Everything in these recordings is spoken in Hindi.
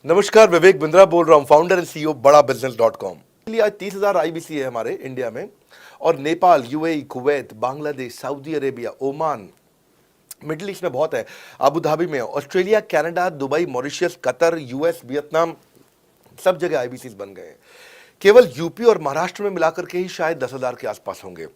नमस्कार, विवेक बिंद्रा बोल रहा हूँ, फाउंडर एंड सीईओ बड़ा बिजनेस .com। इसलिए आज 30,000 आईबीसी है हमारे इंडिया में, और Nepal, UAE, Kuwait, Bangladesh, Saudi Arabia, Oman, middle east में बहुत है, अबू धाबी में, Australia, Canada, Dubai, Mauritius, Qatar, US, Vietnam, सब जगह आईबीसी बन गए हैं। केवल यूपी और महाराष्ट्र में मिलाकर के ही शायद 10,000 के आसपास होंगे।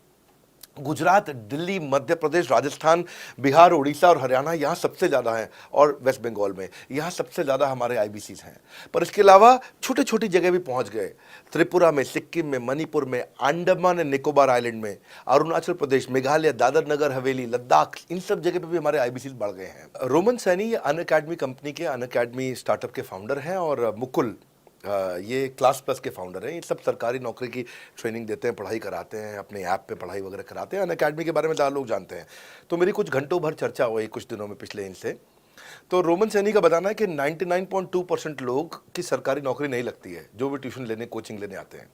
गुजरात, दिल्ली, मध्य प्रदेश, राजस्थान, बिहार, उड़ीसा और हरियाणा यहाँ सबसे ज़्यादा हैं, और वेस्ट बंगाल में यहाँ सबसे ज़्यादा हमारे आईबीसीज हैं। पर इसके अलावा छोटी छोटी जगह भी पहुँच गए, त्रिपुरा में, सिक्किम में, मणिपुर में, अंडमान एंड निकोबार आइलैंड में, अरुणाचल प्रदेश, मेघालय, दादर नगर हवेली, लद्दाख, इन सब जगह पे भी हमारे आईबीसीज बढ़ गए हैं। रोमन सैनी ये अनअकैडमी कंपनी के, अनअकैडमी स्टार्टअप के फाउंडर हैं, और मुकुल ये क्लास प्लस के फाउंडर हैं। ये सब सरकारी नौकरी की ट्रेनिंग देते हैं, पढ़ाई कराते हैं, अपने ऐप पे पढ़ाई वगैरह कराते हैं। अनअकैडमी के बारे में ज़्यादा लोग जानते हैं, तो मेरी कुछ घंटों भर चर्चा हुई कुछ दिनों में पिछले इनसे। तो रोमन सैनी का बताना है कि 99.2% लोग की सरकारी नौकरी नहीं लगती है, जो भी ट्यूशन लेने, कोचिंग लेने आते हैं।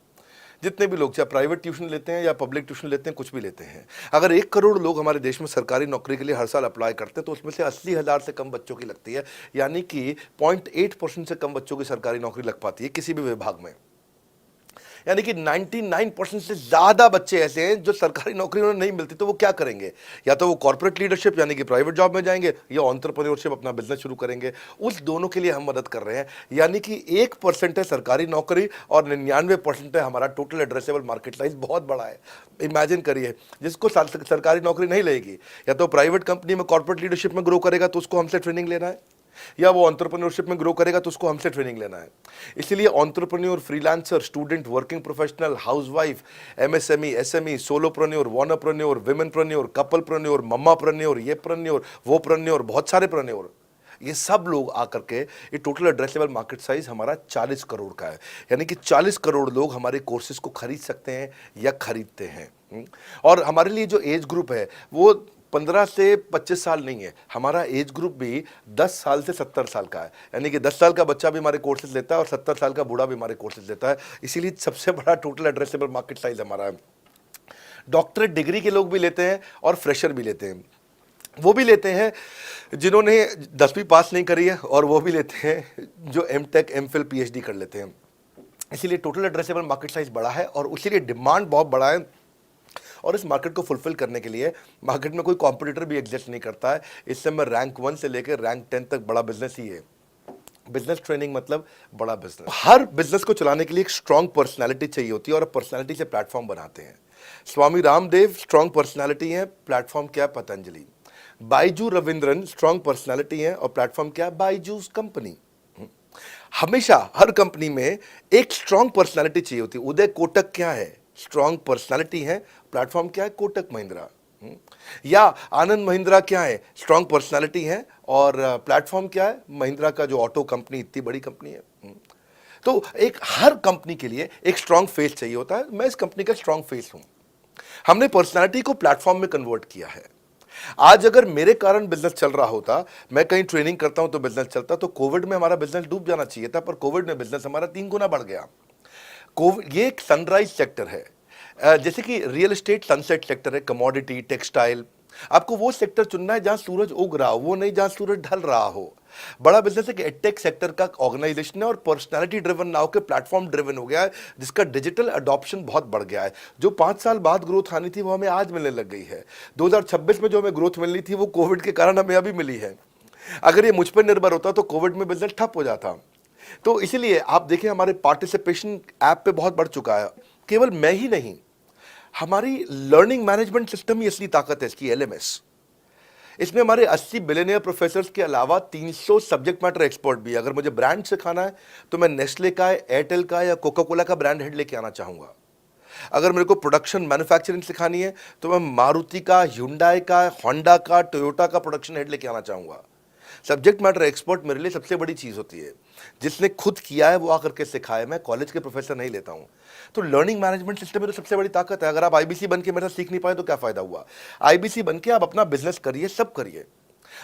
जितने भी लोग, चाहे प्राइवेट ट्यूशन लेते हैं या पब्लिक ट्यूशन लेते हैं, कुछ भी लेते हैं, अगर 1 करोड़ लोग हमारे देश में सरकारी नौकरी के लिए हर साल अप्लाई करते हैं, तो उसमें से 80,000 से कम बच्चों की लगती है। यानी कि 0.8% से कम बच्चों की सरकारी नौकरी लग पाती है किसी भी विभाग में। यानी कि 99% से ज़्यादा बच्चे ऐसे हैं जो सरकारी नौकरी उन्हें नहीं मिलती, तो वो क्या करेंगे? या तो वो कॉर्पोरेट लीडरशिप यानी कि प्राइवेट जॉब में जाएंगे, या एंटरप्रेन्योरशिप, अपना बिजनेस शुरू करेंगे। उस दोनों के लिए हम मदद कर रहे हैं। यानी कि 1% है सरकारी नौकरी और 99% है हमारा टोटल एड्रेसेबल मार्केट साइज। बहुत बड़ा है। इमेजिन करिए, जिसको सरकारी नौकरी नहीं लगेगी, या तो प्राइवेट कंपनी में कॉर्पोरेट लीडरशिप में ग्रो करेगा तो उसको हमसे ट्रेनिंग लेना है, या वो एंटरप्रेन्योरशिप में ग्रो करेगा तो उसको हमसे ट्रेनिंग लेना है। इसलिए entrepreneur, freelancer, student, working professional, housewife, MSME, SME, solopreneur, wannapreneur, womenpreneur, couplepreneur, mammapreneur, ये प्रेन्योर, वो प्रेन्योर, बहुत सारे प्रेन्योर, ये सब लोग आकर के ये टोटल एड्रेसेबल मार्केट साइज हमारा 40 करोड़ का है। यानी कि 40 करोड़ लोग हमारे कोर्सेज को खरीद सकते हैं या खरीदते हैं। और हमारे लिए जो एज ग्रुप है वो 15 से 25 साल नहीं है, हमारा एज ग्रुप भी 10 साल से 70 साल का है। यानी कि 10 साल का बच्चा भी हमारे कोर्सेज लेता है और 70 साल का बूढ़ा भी हमारे कोर्सेज लेता है। इसीलिए सबसे बड़ा टोटल एड्रेसेबल मार्केट साइज हमारा है। डॉक्टरेट डिग्री के लोग भी लेते हैं और फ्रेशर भी लेते हैं। वो भी लेते हैं जिन्होंने 10वीं पास नहीं करी है, और वो भी लेते हैं जो एमटेक, एमफिल, पीएचडी कर लेते हैं। इसीलिए टोटल एड्रेसेबल मार्केट साइज बड़ा है, और उसीलिए डिमांड बहुत बड़ा है। और इस मार्केट को फुलफिल करने के लिए मार्केट में कोई कॉम्पिटिटर भी एग्जिस्ट नहीं करता है। इस समय रैंक 1 से लेकर रैंक 10 तक बड़ा बिजनेस ही है। बिजनेस ट्रेनिंग मतलब बड़ा बिजनेस। हर बिजनेस को चलाने के लिए एक स्ट्रॉन्ग पर्सनालिटी चाहिए होती है, और पर्सनालिटी से प्लेटफॉर्म बनाते हैं। स्वामी रामदेव स्ट्रॉन्ग पर्सनालिटी है, प्लेटफॉर्म क्या है? पतंजलि। बाइजू रविंद्रन स्ट्रॉन्ग पर्सनालिटी है, और प्लेटफॉर्म क्या है? बाइजूस कंपनी। हमेशा हर कंपनी में एक स्ट्रॉन्ग पर्सनालिटी चाहिए होती है। उदय कोटक क्या है? स्ट्रॉन्ग पर्सनालिटी है, प्लेटफॉर्म क्या है? कोटक महिंद्रा। या आनंद महिंद्रा क्या है? स्ट्रॉन्ग पर्सनालिटी है, और प्लेटफॉर्म क्या है? महिंद्रा का जो ऑटो कंपनी, इतनी बड़ी कंपनी है। तो एक हर कंपनी के लिए एक स्ट्रॉन्ग फेस चाहिए होता है। मैं इस कंपनी का स्ट्रॉन्ग फेस हूं। हमने पर्सनालिटी को प्लेटफॉर्म में कन्वर्ट किया है। आज अगर मेरे कारण बिजनेस चल रहा होता, मैं कहीं ट्रेनिंग करता हूं तो बिजनेस चलता, तो कोविड में हमारा बिजनेस डूब जाना चाहिए था, पर कोविड में बिजनेस हमारा 3 गुना बढ़ गया। कोविड ये एक सनराइज सेक्टर है, जैसे कि रियल एस्टेट सनसेट सेक्टर है, कमोडिटी, टेक्सटाइल। आपको वो सेक्टर चुनना है जहां सूरज उग रहा हो, वो नहीं जहां सूरज ढल रहा हो। बड़ा बिजनेस है कि एडटेक सेक्टर का ऑर्गेनाइजेशन है, और पर्सनालिटी ड्रिवन ना होकर प्लेटफॉर्म ड्रिवन हो गया है, जिसका डिजिटल अडॉप्शन बहुत बढ़ गया है। जो 5 साल बाद ग्रोथ आनी थी वो हमें आज मिलने लग गई है। 2026 में जो हमें ग्रोथ मिलनी थी वो कोविड के कारण हमें अभी मिली है। अगर ये मुझ पर निर्भर होता तो कोविड में बिजनेस ठप हो जाता। तो इसीलिए आप देखिए हमारे पार्टिसिपेशन ऐप पे बहुत बढ़ चुका है। केवल मैं ही नहीं, हमारी लर्निंग मैनेजमेंट सिस्टम ही असली ताकत है इसकी, एलएमएस। इसमें हमारे 80 बिलियनियर प्रोफेसर्स के अलावा 300 सब्जेक्ट मैटर एक्सपर्ट भी। अगर मुझे ब्रांड सिखाना है तो मैं नेस्ले का, एयरटेल का या कोका कोला का ब्रांड हेड लेके आना चाहूँगा। अगर मेरे को प्रोडक्शन, मैन्युफैक्चरिंग सिखानी है तो मैं मारुति का, ह्युंडई का, होंडा का, टोयोटा का प्रोडक्शन हेड लेके आना चाहूँगा। सब्जेक्ट मैटर एक्सपर्ट मेरे लिए सबसे बड़ी चीज़ होती है। जिसने खुद किया है वो आकर के सिखाए। मैं कॉलेज के प्रोफेसर नहीं लेता हूँ। तो लर्निंग मैनेजमेंट सिस्टम में तो सबसे बड़ी ताकत है। अगर आप आईबीसी बन के मेरे साथ सीख नहीं पाए तो क्या फ़ायदा हुआ? आईबीसी बन के आप अपना बिजनेस करिए, सब करिए।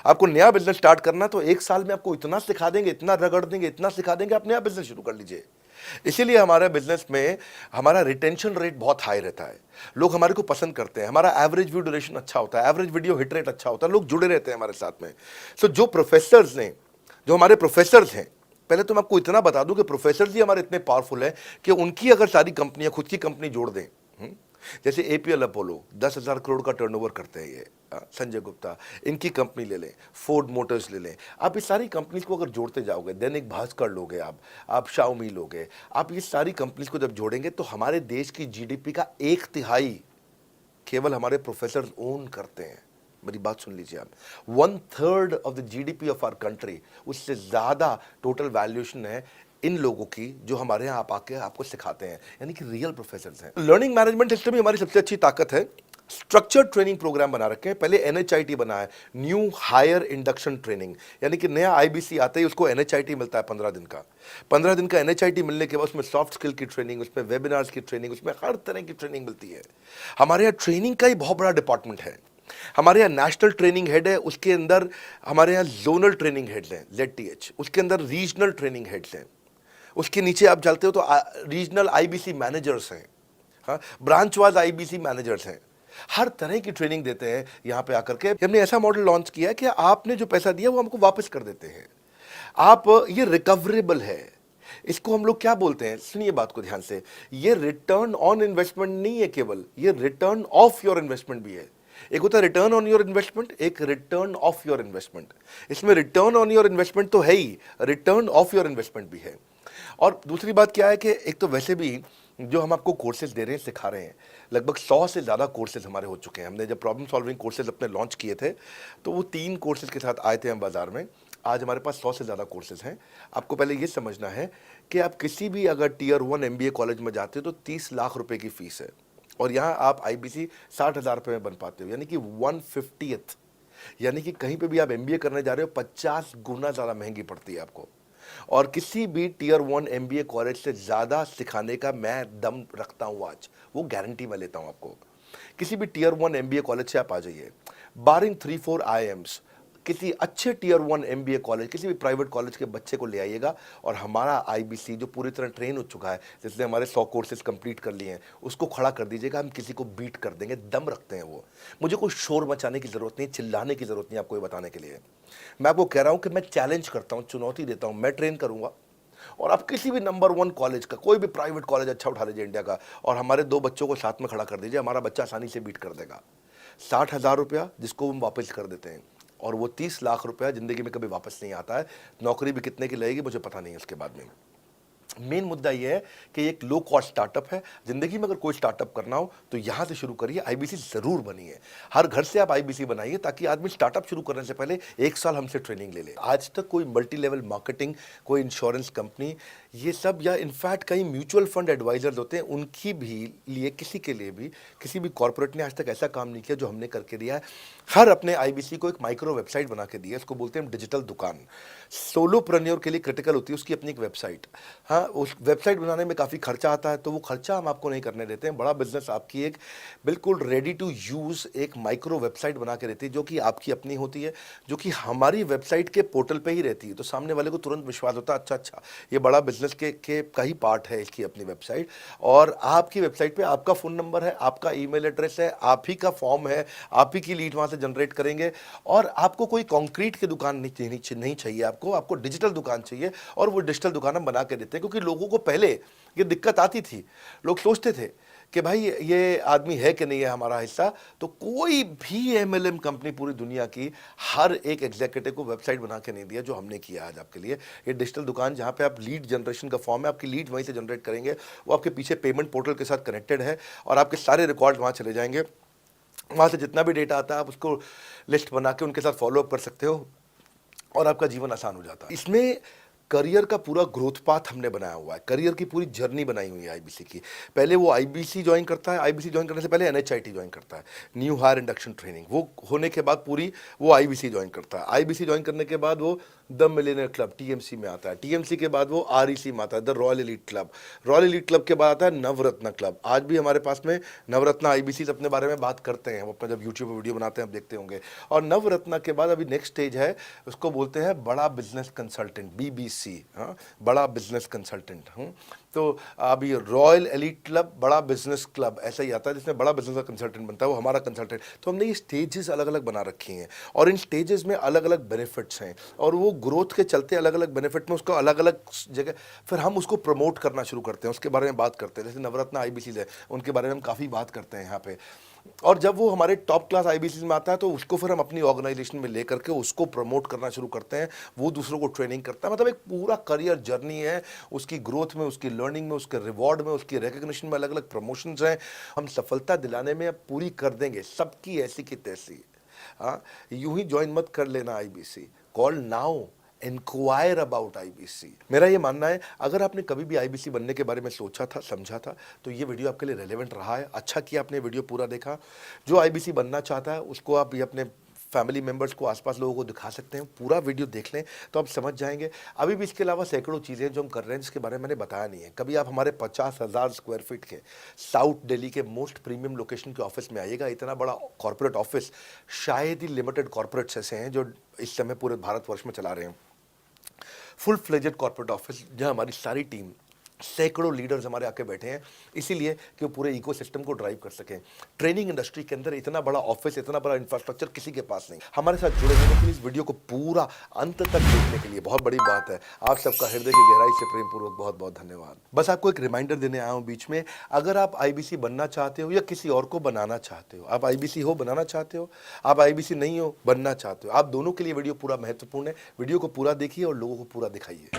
आपको नया बिजनेस स्टार्ट करना तो 1 साल में आपको इतना सिखा देंगे, इतना रगड़ देंगे, इतना सिखा देंगे, आप नया बिजनेस शुरू कर लीजिए। इसीलिए हमारे बिजनेस में हमारा रिटेंशन रेट बहुत हाई रहता है। लोग हमारे को पसंद करते हैं। हमारा एवरेज व्यू ड्यूरेशन अच्छा होता है, एवरेज वीडियो हिट रेट अच्छा होता है, लोग जुड़े रहते हैं हमारे साथ में। सो जो हमारे प्रोफेसर्स हैं, पहले तो मैं आपको इतना बता दूं कि प्रोफेसर जी हमारे इतने पावरफुल हैं कि उनकी अगर सारी कंपनियां खुद की कंपनी जोड़ दें, जैसे एपीएल अपोलो 10,000 करोड़ का टर्नओवर करते हैं ये, संजय गुप्ता, इनकी कंपनी ले लें, फोर्ड मोटर्स ले लें, आप इस सारी कंपनीज को अगर जोड़ते जाओगे, दैनिक भास्कर लोगे, आप शाओमी लोगे, आप ये सारी कंपनीज को जब जोड़ेंगे तो हमारे देश की जीडीपी का 1/3 केवल हमारे प्रोफेसर ओन करते हैं। मेरी बात सुन लीजिए आप, 1/3 of the GDP of our country, उससे ज्यादा टोटल वैल्यूएशन है इन लोगों की जो हमारे यहाँ आप आके आपको सिखाते हैं, यानी कि रियल प्रोफेसर्स हैं। लर्निंग मैनेजमेंट सिस्टम ही हमारी सबसे अच्छी ताकत है। स्ट्रक्चर्ड ट्रेनिंग प्रोग्राम बना रखे हैं, पहले एनएचआईटी बना है, न्यू हायर इंडक्शन ट्रेनिंग, यानी कि नया आईबीसी आते ही उसको एनएचआईटी मिलता है 15 दिन का। 15 दिन का एनएचआईटी मिलने के बाद उसमें सॉफ्ट स्किल की ट्रेनिंग, उसमें वेबिनार्स की ट्रेनिंग, उसमें हर तरह की ट्रेनिंग मिलती है। हमारे यहाँ ट्रेनिंग का ही बहुत बड़ा डिपार्टमेंट है। हमारे यहाँ नेशनल ट्रेनिंग हेड है, उसके अंदर हमारे यहाँ जोनल ट्रेनिंग हेड्स हैं ZTH, उसके अंदर रीजनल ट्रेनिंग हेड्स हैं, उसके नीचे आप चलते हो तो रीजनल आईबीसी मैनेजर्स हैं, हाँ, ब्रांच वाइज आईबीसी मैनेजर्स हैं, हर तरह की ट्रेनिंग देते हैं यहाँ पे आकर के। हमने ऐसा मॉडल लॉन्च किया है कि आपने जो पैसा दिया वो हमको वापस कर देते हैं, आप ये रिकवरेबल है। इसको हम लोग क्या बोलते हैं, सुनिए बात को ध्यान से, ये रिटर्न ऑन इन्वेस्टमेंट नहीं है केवल, ये रिटर्न ऑफ योर इन्वेस्टमेंट भी है। एक होता है रिटर्न ऑन योर इन्वेस्टमेंट, एक रिटर्न ऑफ योर इन्वेस्टमेंट। इसमें रिटर्न ऑन योर इन्वेस्टमेंट तो है ही, रिटर्न ऑफ योर इन्वेस्टमेंट भी है। और दूसरी बात क्या है कि एक तो वैसे भी जो हम आपको कोर्सेज दे रहे हैं, सिखा रहे हैं, लगभग 100 से ज़्यादा कोर्सेज हमारे हो चुके हैं। हमने जब प्रॉब्लम सॉल्विंग कोर्सेज अपने लॉन्च किए थे तो वो 3 कोर्सेज के साथ आए थे हम बाज़ार में। आज हमारे पास 100 से ज़्यादा कोर्सेज हैं। आपको पहले ये समझना है कि आप किसी भी अगर टियर 1 MBA कॉलेज में जाते हो तो 30 लाख रुपए की फीस है, और यहाँ आप IBC 60,000 रुपये में बन पाते हो, यानी कि 1/50, यानी कि कहीं पे भी आप MBA करने जा रहे हो 50 गुना ज़्यादा महंगी पड़ती है आपको। और किसी भी टियर 1 MBA कॉलेज से ज़्यादा सिखाने का मैं दम रखता हूँ आज, वो गारंटी मैं लेता हूँ आपको। किसी भी टियर 1 MBA कॉलेज से आप आ जाइए, बारिंग 3-4 IIMs, किसी अच्छे टियर 1 MBA कॉलेज, किसी भी प्राइवेट कॉलेज के बच्चे को ले आइएगा, और हमारा IBC जो पूरी तरह ट्रेन हो चुका है, जिसने हमारे 100 कोर्सेज कंप्लीट कर लिए हैं, उसको खड़ा कर दीजिएगा, हम किसी को बीट कर देंगे, दम रखते हैं वो। मुझे कोई शोर मचाने की ज़रूरत नहीं, चिल्लाने की ज़रूरत नहीं आपको ये बताने के लिए। मैं आपको कह रहा हूँ कि मैं चैलेंज करता हूँ, चुनौती देता हूँ, मैं ट्रेन करूँगा, और आप किसी भी नंबर 1 कॉलेज का, कोई भी प्राइवेट कॉलेज अच्छा उठा लीजिए इंडिया का, और हमारे 2 बच्चों को साथ में खड़ा कर दीजिए, हमारा बच्चा आसानी से बीट कर देगा। 60,000 रुपया जिसको हम वापस कर देते हैं, और वो 30 लाख रुपया ज़िंदगी में कभी वापस नहीं आता है। नौकरी भी कितने की लगेगी मुझे पता नहीं है उसके बाद में। मेन मुद्दा ये है कि एक लो कॉस्ट स्टार्टअप है। ज़िंदगी में अगर कोई स्टार्टअप करना हो तो यहाँ से शुरू करिए, IBC ज़रूर बनिए। हर घर से आप IBC बनाइए, ताकि आदमी स्टार्टअप शुरू करने से पहले 1 साल हमसे ट्रेनिंग ले ले। आज तक कोई मल्टी लेवल मार्केटिंग, कोई इंश्योरेंस कंपनी, ये सब, या इनफैक्ट कई म्यूचुअल फंड एडवाइजर्स होते हैं, उनकी भी लिए, किसी के लिए भी, किसी भी कॉर्पोरेट ने आज तक ऐसा काम नहीं किया जो हमने करके दिया है। हर अपने IBC को एक माइक्रो वेबसाइट बना के दिया, इसको बोलते हैं डिजिटल दुकान। सोलोप्रेन्योर के लिए क्रिटिकल होती है उसकी अपनी एक वेबसाइट। हाँ, उस वेबसाइट बनाने में काफ़ी खर्चा आता है, तो वो खर्चा हम आपको नहीं करने देते हैं। बड़ा बिजनेस आपकी एक बिल्कुल रेडी टू यूज़ एक माइक्रो वेबसाइट बना के देती है, जो कि आपकी अपनी होती है, जो कि हमारी वेबसाइट के पोर्टल पे ही रहती है। तो सामने वाले को तुरंत विश्वास होता है, अच्छा ये बड़ा बिजनेस के का ही पार्ट है इसकी अपनी वेबसाइट। और आपकी वेबसाइट पे आपका फ़ोन नंबर है, आपका ईमेल एड्रेस है, आप ही का फॉर्म है, आप ही की लीड वहाँ से जनरेट करेंगे। और आपको कोई कॉन्क्रीट की दुकान नहीं चाहिए, आपको डिजिटल दुकान चाहिए, और वो डिजिटल दुकान हम बना के देते हैं। क्योंकि लोगों को पहले ये दिक्कत आती थी, लोग सोचते थे कि भाई ये आदमी है कि नहीं है हमारा हिस्सा। तो कोई भी MLM कंपनी पूरी दुनिया की हर एक एग्जीक्यूटिव को वेबसाइट बना के नहीं दिया जो हमने किया आज आपके लिए। ये डिजिटल दुकान जहाँ पे आप लीड जनरेशन का फॉर्म है, आपकी लीड वहीं से जनरेट करेंगे, वो आपके पीछे पेमेंट पोर्टल के साथ कनेक्टेड है, और आपके सारे रिकॉर्ड वहाँ चले जाएंगे। वहाँ से जितना भी डेटा आता है आप उसको लिस्ट बना के उनके साथ फॉलोअप कर सकते हो, और आपका जीवन आसान हो जाता है। इसमें करियर का पूरा ग्रोथ पाथ हमने बनाया हुआ है, करियर की पूरी जर्नी बनाई हुई है IBC की। पहले वो IBC ज्वाइन करता है, IBC ज्वाइन करने से पहले NHIT ज्वाइन करता है, न्यू हायर इंडक्शन ट्रेनिंग। वो होने के बाद पूरी वो IBC ज्वाइन करता है। IBC ज्वाइन करने के बाद वो द मिलेनियर क्लब TMC में आता है, TMC के बाद वो REC में आता है, the royal elite club, royal elite club के बाद आता है नवरत्न क्लब। आज भी हमारे पास में नवरत्न IBC अपने बारे में बात करते हैं, वो अपना जब यूट्यूब पर वीडियो बनाते हैं आप देखते होंगे। और नवरत्न के बाद अभी नेक्स्ट स्टेज है, उसको बोलते हैं बड़ा बिजनेस कंसल्टेंट, BBC, हाँ, बड़ा बिजनेस कंसल्टेंट। तो अभी रॉयल एलीट क्लब बड़ा बिजनेस क्लब ऐसा ही आता है जिसमें बड़ा बिजनेस का कंसल्टेंट बनता है, वो हमारा कंसल्टेंट। तो हमने ये स्टेजेस अलग अलग बना रखी हैं और इन स्टेजेस में अलग अलग बेनिफिट्स हैं और वो ग्रोथ के चलते अलग अलग बेनिफिट में उसको अलग अलग जगह फिर हम उसको प्रमोट करना शुरू करते हैं, उसके बारे में बात करते हैं। जैसे नवरत्न आईबीसी है, उनके बारे में हम काफ़ी बात करते हैं यहाँ पे। और जब वो हमारे टॉप क्लास आईबीसी में आता है तो उसको फिर हम अपनी ऑर्गेनाइजेशन में लेकर के उसको प्रमोट करना शुरू करते हैं, वो दूसरों को ट्रेनिंग करता है। मतलब एक पूरा करियर जर्नी है, उसकी ग्रोथ में, उसकी लर्निंग में, उसके रिवॉर्ड में, उसकी रिकग्निशन में अलग अलग प्रमोशंस हैं। हम सफलता दिलाने में अब पूरी कर देंगे सबकी ऐसी की तैसी। हाँ, यूं ही ज्वाइन मत कर लेना IBC, call now, inquire about IBC. मेरा ये मानना है अगर आपने कभी भी आईबीसी बनने के बारे में सोचा था, समझा था, तो ये वीडियो आपके लिए रेलेवेंट रहा है। अच्छा किया आपने वीडियो पूरा देखा। जो आईबीसी बनना चाहता है उसको आप ये अपने फैमिली मेंबर्स को, आसपास लोगों को दिखा सकते हैं। पूरा वीडियो देख लें तो आप समझ जाएंगे। अभी भी इसके अलावा सैकड़ों चीज़ें जो हम कर रहे हैं जिसके बारे में मैंने बताया नहीं है। कभी आप हमारे 50,000 स्क्वायर फीट के साउथ दिल्ली के मोस्ट प्रीमियम लोकेशन के ऑफिस में आइएगा। इतना बड़ा कॉर्पोरेट ऑफिस शायद ही लिमिटेड कॉर्पोरेट्स ऐसे हैं जो इस समय पूरे भारतवर्ष में चला रहे हैं। फुल फ्लेजेड कॉर्पोरेट ऑफिस जहां हमारी सारी टीम, सैकड़ों लीडर्स हमारे आके बैठे हैं, इसीलिए कि वो पूरे इकोसिस्टम को ड्राइव कर सकें। ट्रेनिंग इंडस्ट्री के अंदर इतना बड़ा ऑफिस, इतना बड़ा इंफ्रास्ट्रक्चर किसी के पास नहीं। हमारे साथ जुड़े होने के लिए, इस वीडियो को पूरा अंत तक देखने के लिए बहुत बड़ी बात है। आप सबका हृदय की गहराई से प्रेम पूर्वक बहुत बहुत धन्यवाद। बस आपको एक रिमाइंडर देने आया हूँ बीच में, अगर आप आईबीसी बनना चाहते हो या किसी और को बनाना चाहते हो, आप आईबीसी हो बनाना चाहते हो, आप आईबीसी नहीं हो बनना चाहते हो, आप दोनों के लिए वीडियो पूरा महत्वपूर्ण है। वीडियो को पूरा देखिए और लोगों को पूरा दिखाइए।